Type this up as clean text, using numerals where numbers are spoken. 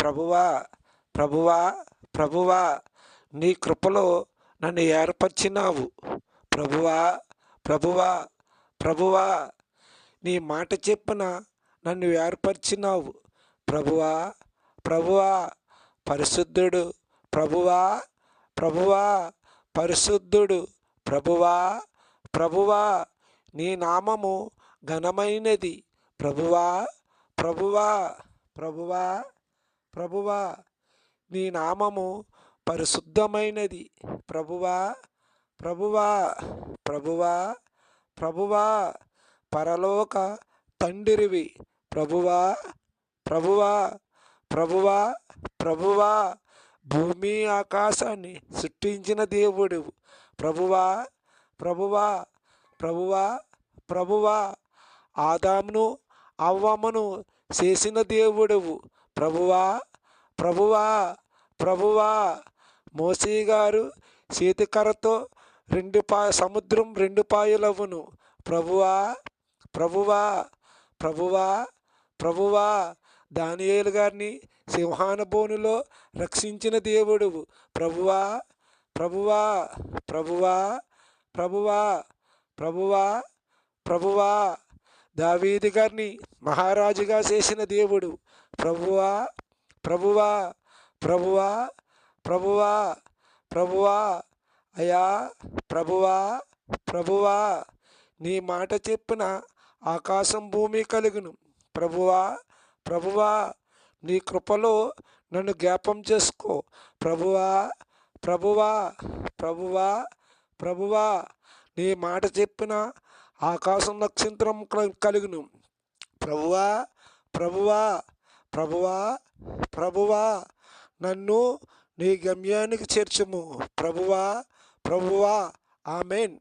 ప్రభువా ప్రభువా ప్రభువా నీ కృపలో నన్ను ఏర్పరిచినావు. ప్రభువా ప్రభువా ప్రభువా నీ మాట చెప్పున నన్ను ఏర్పరిచినావు. ప్రభువా ప్రభువా పరిశుద్ధుడు, ప్రభువా ప్రభువా పరిశుద్ధుడు, ప్రభువా ప్రభువా నీ నామము ఘనమైనది. ప్రభువా ప్రభువా ప్రభువా ప్రభువా నీ నామము పరిశుద్ధమైనది. ప్రభువా ప్రభువా ప్రభువా ప్రభువా పరలోక తండ్రివి. ప్రభువా ప్రభువా ప్రభువా ప్రభువా భూమి ఆకాశాన్ని సృష్టించిన దేవుడు. ప్రభువా ప్రభువా ప్రభువా ప్రభువా ఆదామును అవ్వమ్మను చేసిన దేవుడువు. ప్రభువా ప్రభువా ప్రభువా మోసే గారు చేతికర్రతో సముద్రం రెండు పాయలవును. ప్రభువా ప్రభువా ప్రభువా ప్రభువా దానియేలు గారిని సింహానబోనులో రక్షించిన దేవుడువు. ప్రభువా ప్రభువా ప్రభువా ప్రభువా ప్రభువా ప్రభువా దావీదు గారిని మహారాజుగా చేసిన దేవుడు. ప్రభువా ప్రభువా ప్రభువా ప్రభువా ప్రభువా అయా ప్రభువా ప్రభువా నీ మాట చెప్పున ఆకాశం భూమి కలుగును. ప్రభువా ప్రభువా నీ కృపలో నన్ను జ్ఞాపం చేసుకో. ప్రభువా ప్రభువా ప్రభువా ప్రభువా నీ మాట చెప్పిన ఆకాశం నక్షత్రం కలుగును. ప్రభువా ప్రభువా ప్రభువా ప్రభువా నన్ను నీ గమ్యానికి చేర్చుము. ప్రభువా ప్రభువా ఆమెన్.